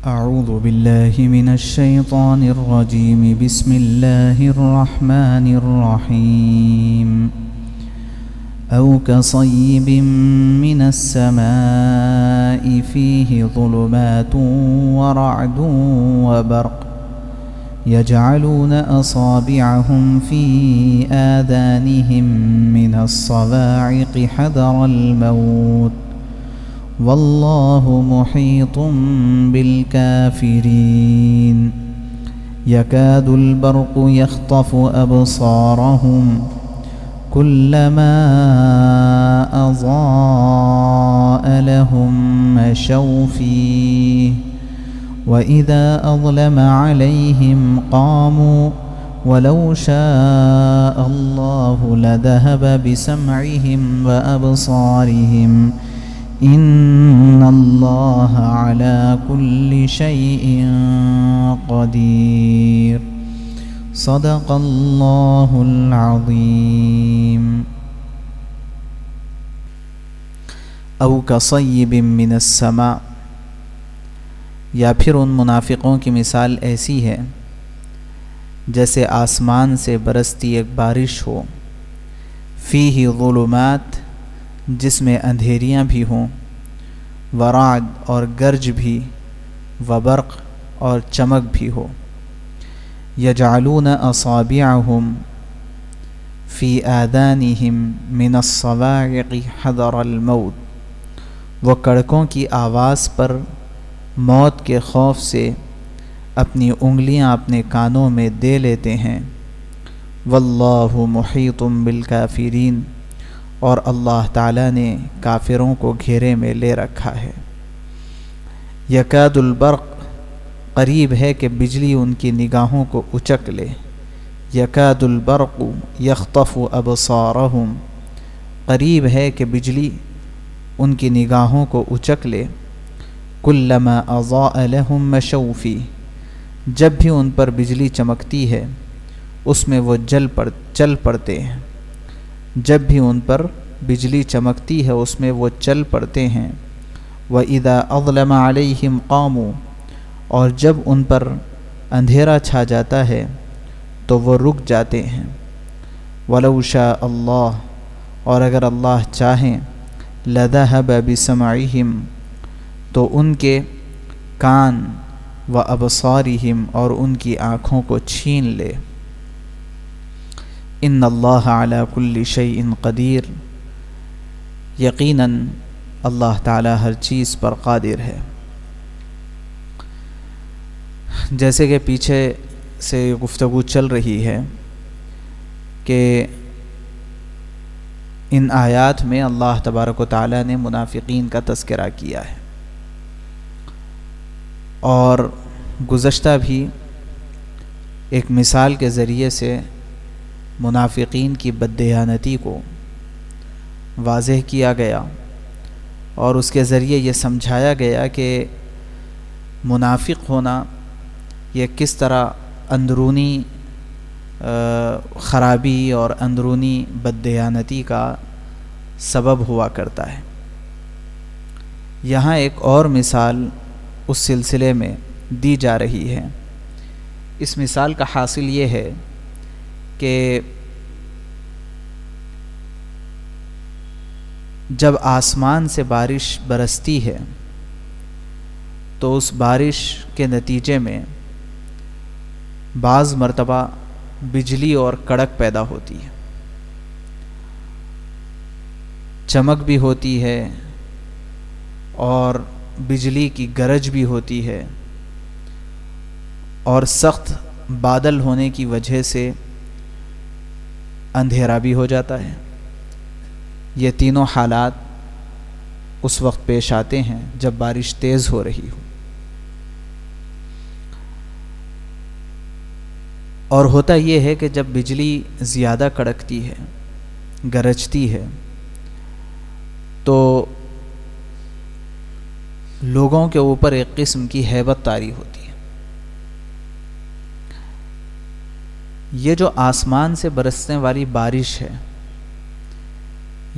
أعوذ بالله من الشيطان الرجيم. بسم الله الرحمن الرحيم. أو كصيب من السماء فيه ظلمات ورعد وبرق يجعلون أصابعهم في آذانهم من الصواعق حذر الموت والله محيط بالكافرين. يكاد البرق يخطف أبصارهم كلما أضاء لهم مشوا فيه وإذا أظلم عليهم قاموا ولو شاء الله لذهب بسمعهم وأبصارهم إن الله على كل شيء قدير. صدق اللہ العظیم. او کصیب من السماء، یا پھر ان منافقوں کی مثال ایسی ہے جیسے آسمان سے برستی ایک بارش ہو، فیہ ظلمات، جس میں اندھیریاں بھی ہوں، ورعد اور گرج بھی، وبرق اور چمک بھی ہو، یجعلون اصابعهم فی آذانهم من الصواعق حذر الموت، وہ کڑکوں کی آواز پر موت کے خوف سے اپنی انگلیاں اپنے کانوں میں دے لیتے ہیں. واللہ محیط بالکافرین، اور اللہ تعالیٰ نے کافروں کو گھیرے میں لے رکھا ہے. یکاد البرق، قریب ہے کہ بجلی ان کی نگاہوں کو اچک لے. یکاد البرق یخطف ابصارهم، قریب ہے کہ بجلی ان کی نگاہوں کو اچک لے. کلما اضاء لهم مشوا فیہ، جب بھی ان پر بجلی چمکتی ہے اس میں وہ چل پڑتے ہیں. جب بھی ان پر بجلی چمکتی ہے اس میں وہ چل پڑتے ہیں. وَإِذَا أَظْلَمَ عَلَيْهِمْ قَامُوا، اور جب ان پر اندھیرا چھا جاتا ہے تو وہ رک جاتے ہیں. وَلَوْ شَاءَ اللَّهُ، اور اگر اللہ چاہیں، لَذَهَبَ بِسَمْعِهِمْ، تو ان کے کان، وَأَبْصَارِهِمْ، اور ان کی آنکھوں کو چھین لے. ان اللہ علی کل شیء قدیر، یقیناً اللہ تعالی ہر چیز پر قادر ہے. جیسے کہ پیچھے سے گفتگو چل رہی ہے کہ ان آیات میں اللہ تبارک و تعالی نے منافقین کا تذکرہ کیا ہے، اور گزشتہ بھی ایک مثال کے ذریعے سے منافقین کی بددیانتی کو واضح کیا گیا، اور اس کے ذریعے یہ سمجھایا گیا کہ منافق ہونا یہ کس طرح اندرونی خرابی اور اندرونی بددیانتی کا سبب ہوا کرتا ہے. یہاں ایک اور مثال اس سلسلے میں دی جا رہی ہے. اس مثال کا حاصل یہ ہے کہ جب آسمان سے بارش برستی ہے تو اس بارش کے نتیجے میں بعض مرتبہ بجلی اور کڑک پیدا ہوتی ہے، چمک بھی ہوتی ہے اور بجلی کی گرج بھی ہوتی ہے، اور سخت بادل ہونے کی وجہ سے اندھیرا بھی ہو جاتا ہے. یہ تینوں حالات اس وقت پیش آتے ہیں جب بارش تیز ہو رہی ہو. اور ہوتا یہ ہے کہ جب بجلی زیادہ کڑکتی ہے، گرجتی ہے، تو لوگوں کے اوپر ایک قسم کی ہیبت طاری ہوتی ہے. یہ جو آسمان سے برسنے والی بارش ہے،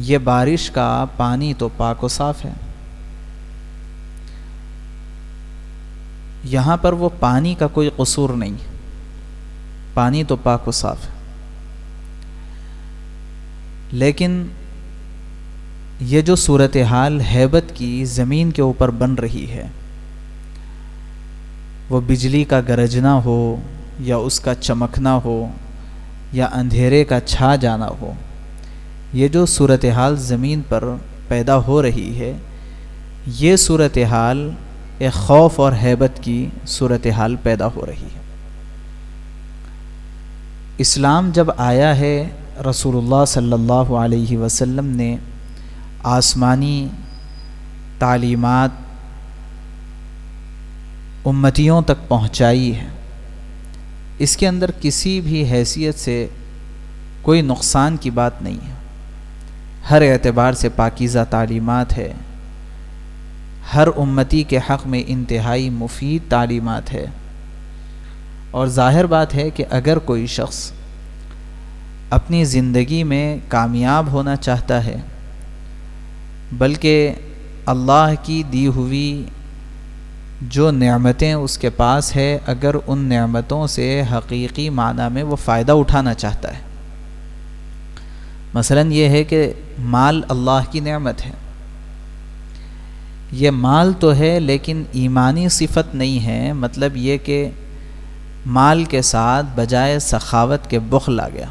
یہ بارش کا پانی تو پاک و صاف ہے، یہاں پر وہ پانی کا کوئی قصور نہیں، پانی تو پاک و صاف ہے، لیکن یہ جو صورتحال ہیبت کی زمین کے اوپر بن رہی ہے، وہ بجلی کا گرجنا ہو یا اس کا چمکنا ہو یا اندھیرے کا چھا جانا ہو، یہ جو صورتحال زمین پر پیدا ہو رہی ہے، یہ صورتحال ایک خوف اور ہیبت کی صورتحال پیدا ہو رہی ہے۔ اسلام جب آیا ہے، رسول اللہ صلی اللہ علیہ وسلم نے آسمانی تعلیمات امتیوں تک پہنچائی ہے، اس کے اندر کسی بھی حیثیت سے کوئی نقصان کی بات نہیں ہے، ہر اعتبار سے پاکیزہ تعلیمات ہے، ہر امتی کے حق میں انتہائی مفید تعلیمات ہے۔ اور ظاہر بات ہے کہ اگر کوئی شخص اپنی زندگی میں کامیاب ہونا چاہتا ہے، بلکہ اللہ کی دی ہوئی جو نعمتیں اس کے پاس ہے، اگر ان نعمتوں سے حقیقی معنی میں وہ فائدہ اٹھانا چاہتا ہے، مثلا یہ ہے کہ مال اللہ کی نعمت ہے، یہ مال تو ہے لیکن ایمانی صفت نہیں ہے، مطلب یہ کہ مال کے ساتھ بجائے سخاوت کے بخل آ گیا،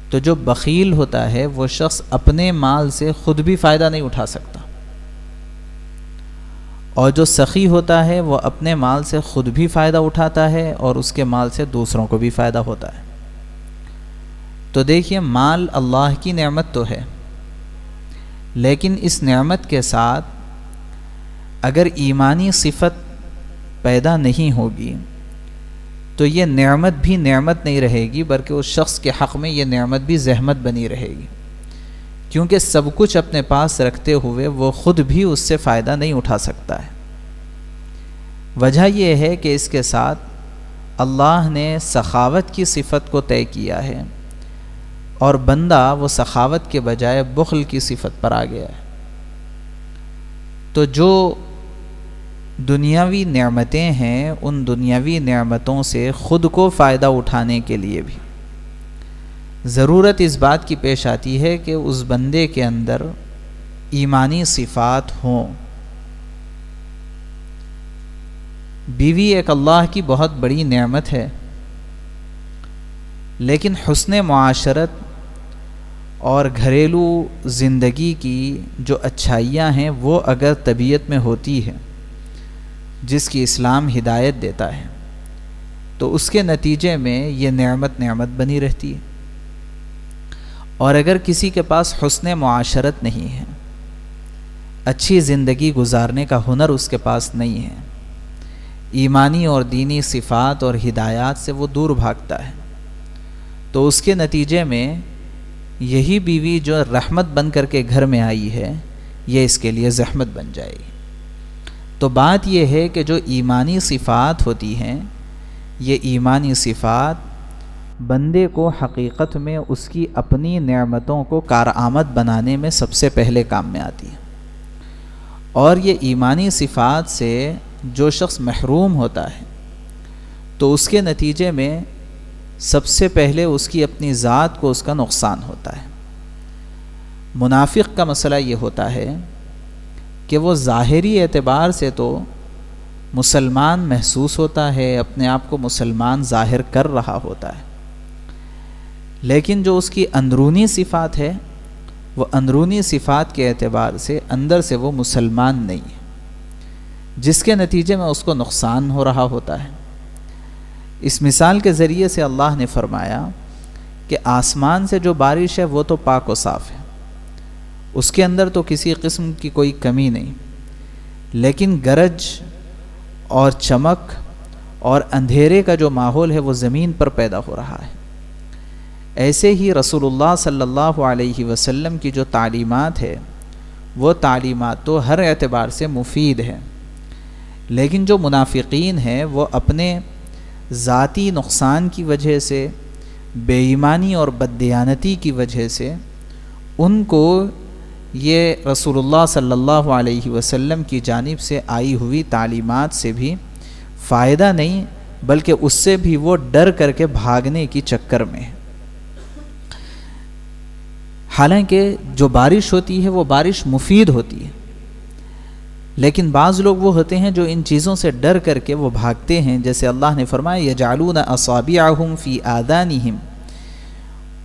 تو جو بخیل ہوتا ہے وہ شخص اپنے مال سے خود بھی فائدہ نہیں اٹھا سکتا، اور جو سخی ہوتا ہے وہ اپنے مال سے خود بھی فائدہ اٹھاتا ہے اور اس کے مال سے دوسروں کو بھی فائدہ ہوتا ہے۔ تو دیکھیے، مال اللہ کی نعمت تو ہے، لیکن اس نعمت کے ساتھ اگر ایمانی صفت پیدا نہیں ہوگی تو یہ نعمت بھی نعمت نہیں رہے گی، بلکہ اس شخص کے حق میں یہ نعمت بھی زحمت بنی رہے گی، کیونکہ سب کچھ اپنے پاس رکھتے ہوئے وہ خود بھی اس سے فائدہ نہیں اٹھا سکتا ہے۔ وجہ یہ ہے کہ اس کے ساتھ اللہ نے سخاوت کی صفت کو طے کیا ہے، اور بندہ وہ سخاوت کے بجائے بخل کی صفت پر آ گیا ہے۔ تو جو دنیاوی نعمتیں ہیں، ان دنیاوی نعمتوں سے خود کو فائدہ اٹھانے کے لیے بھی ضرورت اس بات کی پیش آتی ہے کہ اس بندے کے اندر ایمانی صفات ہوں۔ بیوی ایک اللہ کی بہت بڑی نعمت ہے، لیکن حسن معاشرت اور گھریلو زندگی کی جو اچھائیاں ہیں وہ اگر طبیعت میں ہوتی ہے، جس کی اسلام ہدایت دیتا ہے، تو اس کے نتیجے میں یہ نعمت بنی رہتی ہے۔ اور اگر کسی کے پاس حسن معاشرت نہیں ہے، اچھی زندگی گزارنے کا ہنر اس کے پاس نہیں ہے، ایمانی اور دینی صفات اور ہدایات سے وہ دور بھاگتا ہے، تو اس کے نتیجے میں یہی بیوی جو رحمت بن کر کے گھر میں آئی ہے، یہ اس کے لیے زحمت بن جائے گی۔ تو بات یہ ہے کہ جو ایمانی صفات ہوتی ہیں، یہ ایمانی صفات بندے کو حقیقت میں اس کی اپنی نعمتوں کو کارآمد بنانے میں سب سے پہلے کام میں آتی ہیں، اور یہ ایمانی صفات سے جو شخص محروم ہوتا ہے تو اس کے نتیجے میں سب سے پہلے اس کی اپنی ذات کو اس کا نقصان ہوتا ہے۔ منافق کا مسئلہ یہ ہوتا ہے کہ وہ ظاہری اعتبار سے تو مسلمان محسوس ہوتا ہے، اپنے آپ کو مسلمان ظاہر کر رہا ہوتا ہے، لیکن جو اس کی اندرونی صفات ہے، وہ اندرونی صفات کے اعتبار سے اندر سے وہ مسلمان نہیں ہے، جس کے نتیجے میں اس کو نقصان ہو رہا ہوتا ہے۔ اس مثال کے ذریعے سے اللہ نے فرمایا کہ آسمان سے جو بارش ہے وہ تو پاک و صاف ہے، اس کے اندر تو کسی قسم کی کوئی کمی نہیں، لیکن گرج اور چمک اور اندھیرے کا جو ماحول ہے وہ زمین پر پیدا ہو رہا ہے۔ ایسے ہی رسول اللہ صلی اللہ علیہ وسلم کی جو تعلیمات ہے، وہ تعلیمات تو ہر اعتبار سے مفید ہے، لیکن جو منافقین ہیں وہ اپنے ذاتی نقصان کی وجہ سے، بے ایمانی اور بددیانتی کی وجہ سے ان کو یہ رسول اللہ صلی اللہ علیہ وسلم کی جانب سے آئی ہوئی تعلیمات سے بھی فائدہ نہیں، بلکہ اس سے بھی وہ ڈر کر کے بھاگنے کی چکر میں ہے۔ حالانکہ جو بارش ہوتی ہے وہ بارش مفید ہوتی ہے، لیکن بعض لوگ وہ ہوتے ہیں جو ان چیزوں سے ڈر کر کے وہ بھاگتے ہیں، جیسے اللہ نے فرمایا یجعلون اصابعهم فی آذانہم،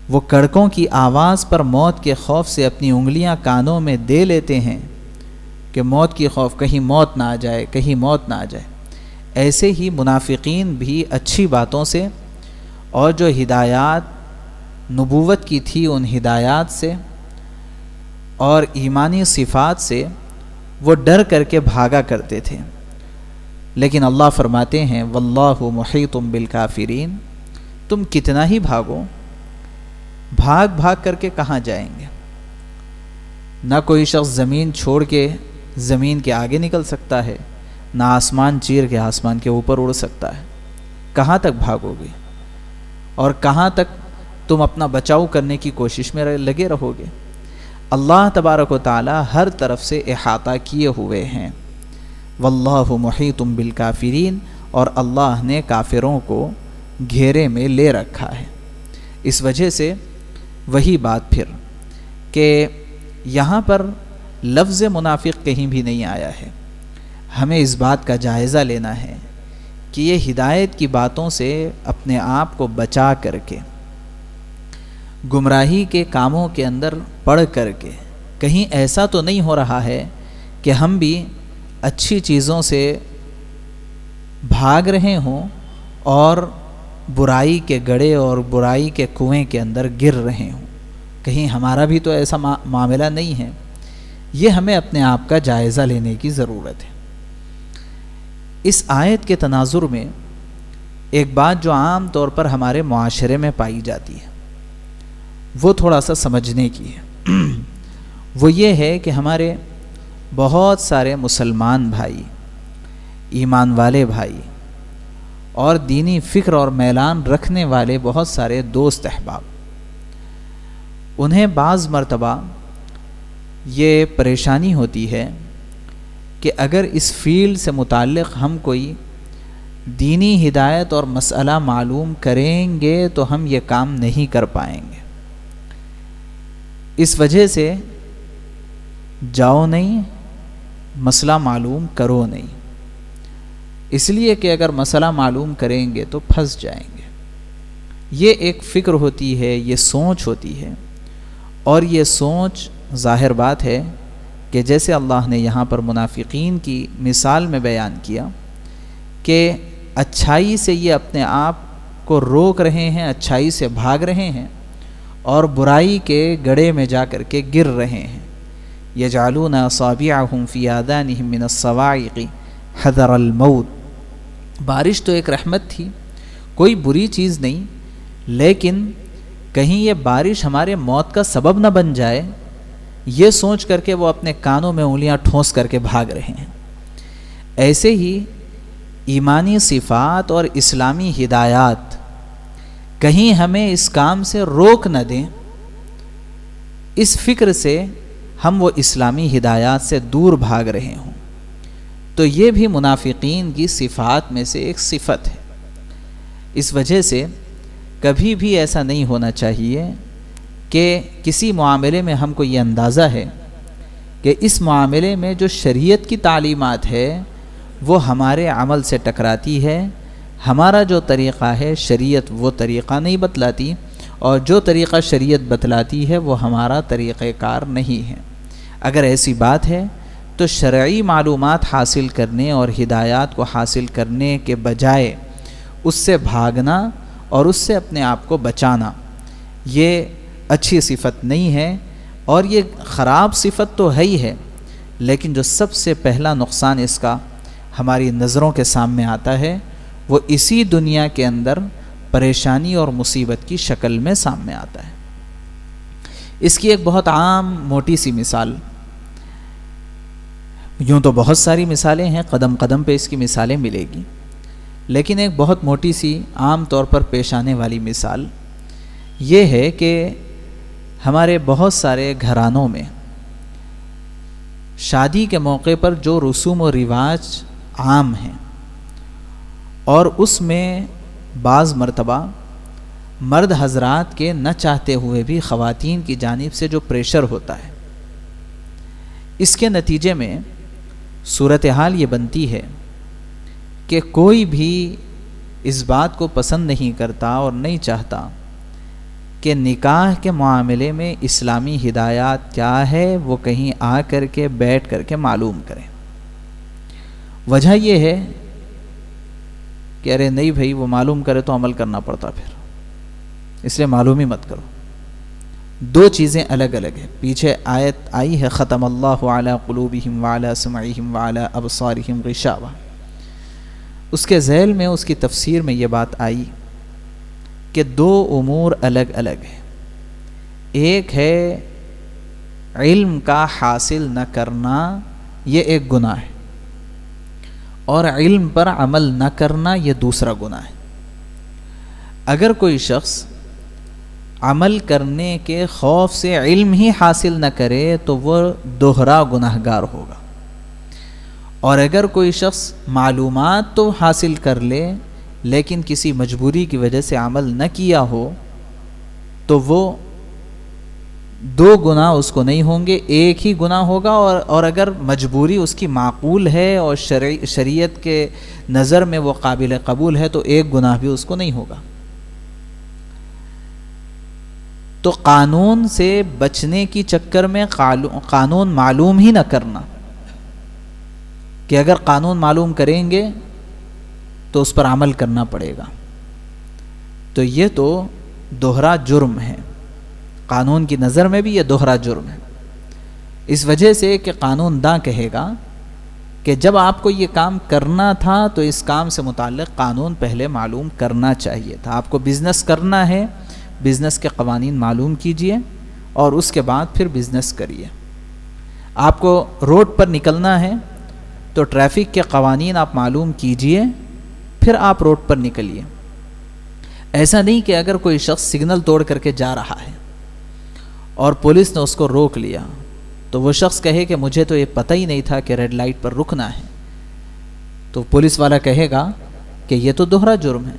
وہ کڑکوں کی آواز پر موت کے خوف سے اپنی انگلیاں کانوں میں دے لیتے ہیں کہ موت کی خوف، کہیں موت نہ آ جائے، کہیں موت نہ آ جائے۔ ایسے ہی منافقین بھی اچھی باتوں سے اور جو ہدایات نبوت کی تھی ان ہدایات سے اور ایمانی صفات سے وہ ڈر کر کے بھاگا کرتے تھے، لیکن اللہ فرماتے ہیں واللہ محیط بالکافرین، تم کتنا ہی بھاگو، بھاگ بھاگ کر کے کہاں جائیں گے؟ نہ کوئی شخص زمین چھوڑ کے زمین کے آگے نکل سکتا ہے، نہ آسمان چیر کے آسمان کے اوپر اڑ سکتا ہے۔ کہاں تک بھاگو گے اور کہاں تک تم اپنا بچاؤ کرنے کی کوشش میں لگے رہو گے؟ اللہ تبارک و تعالی ہر طرف سے احاطہ کیے ہوئے ہیں۔ واللہ محیط بالکافرین، اور اللہ نے کافروں کو گھیرے میں لے رکھا ہے۔ اس وجہ سے وہی بات پھر کہ یہاں پر لفظ منافق کہیں بھی نہیں آیا ہے۔ ہمیں اس بات کا جائزہ لینا ہے کہ یہ ہدایت کی باتوں سے اپنے آپ کو بچا کر کے، گمراہی کے کاموں کے اندر پڑھ کر کے کہیں ایسا تو نہیں ہو رہا ہے کہ ہم بھی اچھی چیزوں سے بھاگ رہے ہوں اور برائی کے گڑھے اور برائی کے کنویں کے اندر گر رہے ہوں، کہیں ہمارا بھی تو ایسا معاملہ نہیں ہے۔ یہ ہمیں اپنے آپ کا جائزہ لینے کی ضرورت ہے۔ اس آیت کے تناظر میں ایک بات جو عام طور پر ہمارے معاشرے میں پائی جاتی ہے وہ تھوڑا سا سمجھنے کی ہے۔ وہ یہ ہے کہ ہمارے بہت سارے مسلمان بھائی، ایمان والے بھائی اور دینی فکر اور میلان رکھنے والے بہت سارے دوست احباب، انہیں بعض مرتبہ یہ پریشانی ہوتی ہے کہ اگر اس فیلڈ سے متعلق ہم کوئی دینی ہدایت اور مسئلہ معلوم کریں گے تو ہم یہ کام نہیں کر پائیں گے۔ اس وجہ سے جاؤ نہیں، مسئلہ معلوم کرو نہیں، اس لیے کہ اگر مسئلہ معلوم کریں گے تو پھنس جائیں گے۔ یہ ایک فکر ہوتی ہے، یہ سوچ ہوتی ہے، اور یہ سوچ ظاہر بات ہے کہ جیسے اللہ نے یہاں پر منافقین کی مثال میں بیان کیا کہ اچھائی سے یہ اپنے آپ کو روک رہے ہیں، اچھائی سے بھاگ رہے ہیں، اور برائی کے گڑھے میں جا کر کے گر رہے ہیں۔ یجعلون اصابعهم فی آذانہم من الصواعق حذر الموت۔ بارش تو ایک رحمت تھی، کوئی بری چیز نہیں، لیکن کہیں یہ بارش ہمارے موت کا سبب نہ بن جائے، یہ سوچ کر کے وہ اپنے کانوں میں انگلیاں ٹھونس کر کے بھاگ رہے ہیں۔ ایسے ہی ایمانی صفات اور اسلامی ہدایات کہیں ہمیں اس کام سے روک نہ دیں، اس فکر سے ہم وہ اسلامی ہدایات سے دور بھاگ رہے ہوں، تو یہ بھی منافقین کی صفات میں سے ایک صفت ہے۔ اس وجہ سے کبھی بھی ایسا نہیں ہونا چاہیے کہ کسی معاملے میں ہم کو یہ اندازہ ہے کہ اس معاملے میں جو شریعت کی تعلیمات ہے وہ ہمارے عمل سے ٹکراتی ہے، ہمارا جو طریقہ ہے شریعت وہ طریقہ نہیں بتلاتی، اور جو طریقہ شریعت بتلاتی ہے وہ ہمارا طریقہ کار نہیں ہے۔ اگر ایسی بات ہے تو شرعی معلومات حاصل کرنے اور ہدایات کو حاصل کرنے کے بجائے اس سے بھاگنا اور اس سے اپنے آپ کو بچانا، یہ اچھی صفت نہیں ہے، اور یہ خراب صفت تو ہے ہی ہے، لیکن جو سب سے پہلا نقصان اس کا ہماری نظروں کے سامنے آتا ہے وہ اسی دنیا کے اندر پریشانی اور مصیبت کی شکل میں سامنے آتا ہے۔ اس کی ایک بہت عام موٹی سی مثال، یوں تو بہت ساری مثالیں ہیں، قدم قدم پہ اس کی مثالیں ملے گی، لیکن ایک بہت موٹی سی عام طور پر پیش آنے والی مثال یہ ہے کہ ہمارے بہت سارے گھرانوں میں شادی کے موقع پر جو رسوم و رواج عام ہیں اور اس میں بعض مرتبہ مرد حضرات کے نہ چاہتے ہوئے بھی خواتین کی جانب سے جو پریشر ہوتا ہے، اس کے نتیجے میں صورتحال یہ بنتی ہے کہ کوئی بھی اس بات کو پسند نہیں کرتا اور نہیں چاہتا کہ نکاح کے معاملے میں اسلامی ہدایات کیا ہے وہ کہیں آ کر کے بیٹھ کر کے معلوم کریں۔ وجہ یہ ہے کہ ارے نہیں بھائی، وہ معلوم کرے تو عمل کرنا پڑتا، پھر اس لیے معلوم ہی مت کرو۔ دو چیزیں الگ الگ ہیں۔ پیچھے آیت آئی ہے ختم اللہ علی قلوبہم وعلی سمعہم وعلی ابصارہم غشاوہ، اس کے ذیل میں اس کی تفسیر میں یہ بات آئی کہ دو امور الگ الگ ہیں۔ ایک ہے علم کا حاصل نہ کرنا، یہ ایک گناہ ہے، اور علم پر عمل نہ کرنا یہ دوسرا گناہ ہے۔ اگر کوئی شخص عمل کرنے کے خوف سے علم ہی حاصل نہ کرے تو وہ دوہرا گناہگار ہوگا، اور اگر کوئی شخص معلومات تو حاصل کر لے لیکن کسی مجبوری کی وجہ سے عمل نہ کیا ہو تو وہ دو گناہ اس کو نہیں ہوں گے، ایک ہی گناہ ہوگا۔ اور اگر مجبوری اس کی معقول ہے اور شریعت کے نظر میں وہ قابل قبول ہے تو ایک گناہ بھی اس کو نہیں ہوگا۔ تو قانون سے بچنے کی چکر میں قانون معلوم ہی نہ کرنا، کہ اگر قانون معلوم کریں گے تو اس پر عمل کرنا پڑے گا، تو یہ تو دوہرا جرم ہے۔ قانون کی نظر میں بھی یہ دوہرا جرم ہے، اس وجہ سے کہ قانون داں کہے گا کہ جب آپ کو یہ کام کرنا تھا تو اس کام سے متعلق قانون پہلے معلوم کرنا چاہیے تھا۔ آپ کو بزنس کرنا ہے، بزنس کے قوانین معلوم کیجئے اور اس کے بعد پھر بزنس کریے۔ آپ کو روڈ پر نکلنا ہے تو ٹریفک کے قوانین آپ معلوم کیجئے، پھر آپ روڈ پر نکلیے۔ ایسا نہیں کہ اگر کوئی شخص سگنل توڑ کر کے جا رہا ہے اور پولیس نے اس کو روک لیا تو وہ شخص کہے کہ مجھے تو یہ پتہ ہی نہیں تھا کہ ریڈ لائٹ پر رکنا ہے، تو پولیس والا کہے گا کہ یہ تو دوہرا جرم ہے۔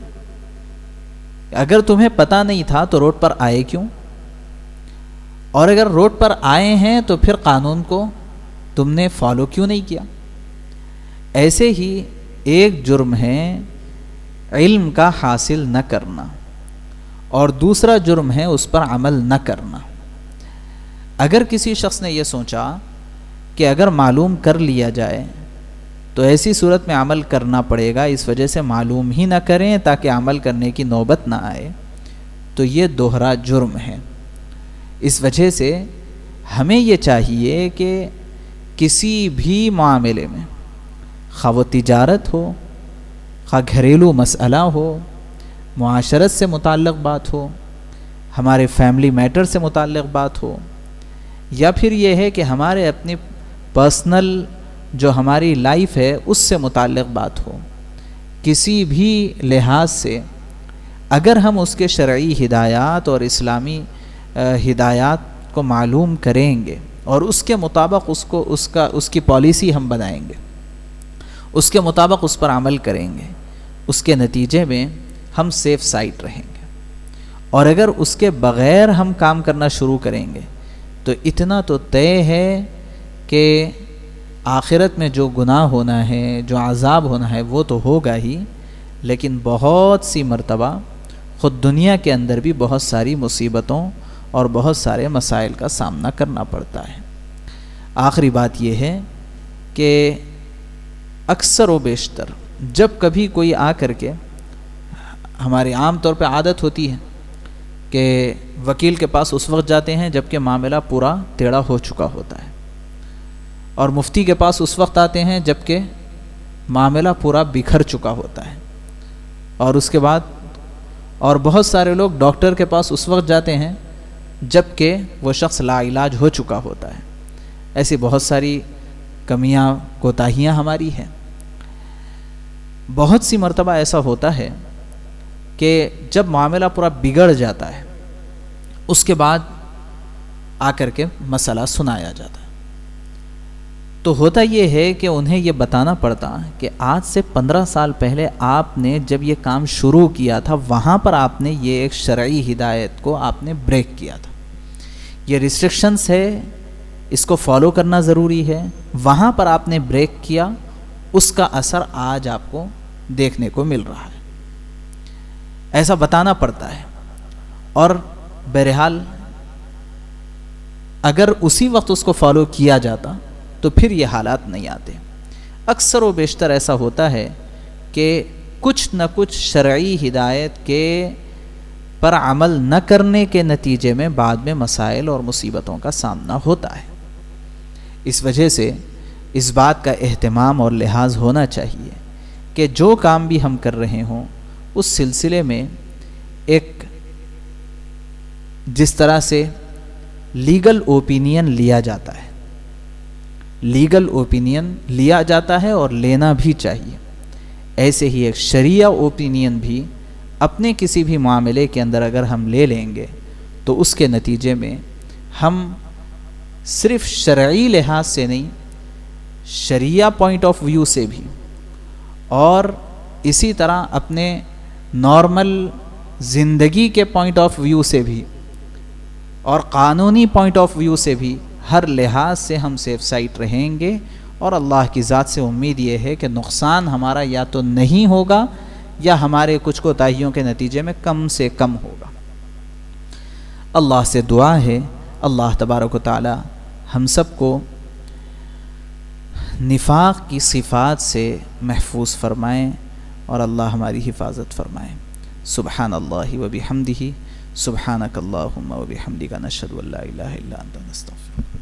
اگر تمہیں پتہ نہیں تھا تو روڈ پر آئے کیوں؟ اور اگر روڈ پر آئے ہیں تو پھر قانون کو تم نے فالو کیوں نہیں کیا؟ ایسے ہی ایک جرم ہے علم کا حاصل نہ کرنا، اور دوسرا جرم ہے اس پر عمل نہ کرنا۔ اگر کسی شخص نے یہ سوچا کہ اگر معلوم کر لیا جائے تو ایسی صورت میں عمل کرنا پڑے گا، اس وجہ سے معلوم ہی نہ کریں تاکہ عمل کرنے کی نوبت نہ آئے، تو یہ دوہرا جرم ہے۔ اس وجہ سے ہمیں یہ چاہیے کہ کسی بھی معاملے میں، خواہ وہ تجارت ہو، خواہ گھریلو مسئلہ ہو، معاشرت سے متعلق بات ہو، ہمارے فیملی میٹر سے متعلق بات ہو، یا پھر یہ ہے کہ ہمارے اپنی پرسنل جو ہماری لائف ہے اس سے متعلق بات ہو، کسی بھی لحاظ سے اگر ہم اس کے شرعی ہدایات اور اسلامی ہدایات کو معلوم کریں گے اور اس کے مطابق اس کی پالیسی ہم بنائیں گے، اس کے مطابق اس پر عمل کریں گے، اس کے نتیجے میں ہم سیف سائٹ رہیں گے۔ اور اگر اس کے بغیر ہم کام کرنا شروع کریں گے تو اتنا تو طے ہے کہ آخرت میں جو گناہ ہونا ہے، جو عذاب ہونا ہے وہ تو ہوگا ہی، لیکن بہت سی مرتبہ خود دنیا کے اندر بھی بہت ساری مصیبتوں اور بہت سارے مسائل کا سامنا کرنا پڑتا ہے۔ آخری بات یہ ہے کہ اکثر و بیشتر جب کبھی کوئی آ کر کے، ہماری عام طور پہ عادت ہوتی ہے کہ وکیل کے پاس اس وقت جاتے ہیں جب کہ معاملہ پورا ٹیڑھا ہو چکا ہوتا ہے، اور مفتی کے پاس اس وقت آتے ہیں جب کہ معاملہ پورا بکھر چکا ہوتا ہے، اور اس کے بعد اور بہت سارے لوگ ڈاکٹر کے پاس اس وقت جاتے ہیں جب کہ وہ شخص لا علاج ہو چکا ہوتا ہے۔ ایسی بہت ساری کمیاں، کوتاہیاں ہماری ہیں۔ بہت سی مرتبہ ایسا ہوتا ہے کہ جب معاملہ پورا بگڑ جاتا ہے اس کے بعد آ کر کے مسئلہ سنایا جاتا ہے، تو ہوتا یہ ہے کہ انہیں یہ بتانا پڑتا کہ آج سے 15 سال پہلے آپ نے جب یہ کام شروع کیا تھا وہاں پر آپ نے یہ ایک شرعی ہدایت کو آپ نے بریک کیا تھا، یہ ریسٹرکشنز ہے، اس کو فالو کرنا ضروری ہے، وہاں پر آپ نے بریک کیا، اس کا اثر آج آپ کو دیکھنے کو مل رہا ہے، ایسا بتانا پڑتا ہے۔ اور بہرحال اگر اسی وقت اس کو فالو کیا جاتا تو پھر یہ حالات نہیں آتے۔ اکثر و بیشتر ایسا ہوتا ہے کہ کچھ نہ کچھ شرعی ہدایت کے پر عمل نہ کرنے کے نتیجے میں بعد میں مسائل اور مصیبتوں کا سامنا ہوتا ہے۔ اس وجہ سے اس بات کا اہتمام اور لحاظ ہونا چاہیے کہ جو کام بھی ہم کر رہے ہوں اس سلسلے میں ایک جس طرح سے لیگل اوپینین لیا جاتا ہے، لیگل اوپینین لیا جاتا ہے اور لینا بھی چاہیے، ایسے ہی ایک شرعیہ اوپینین بھی اپنے کسی بھی معاملے کے اندر اگر ہم لے لیں گے تو اس کے نتیجے میں ہم صرف شرعی لحاظ سے نہیں، شرعیہ پوائنٹ آف ویو سے بھی اور اسی طرح اپنے نارمل زندگی کے پوائنٹ آف ویو سے بھی اور قانونی پوائنٹ آف ویو سے بھی ہر لحاظ سے ہم سیف سائٹ رہیں گے، اور اللہ کی ذات سے امید یہ ہے کہ نقصان ہمارا یا تو نہیں ہوگا یا ہمارے کچھ کوتاہیوں کے نتیجے میں کم سے کم ہوگا۔ اللہ سے دعا ہے اللہ تبارک و تعالی ہم سب کو نفاق کی صفات سے محفوظ فرمائیں اور اللہ ہماری حفاظت فرمائیں۔ سبحان اللہ و بحمدہ، سبحانک اللہم و بحمدک، نشہد ان لا الہ الا انت، نستغفرک۔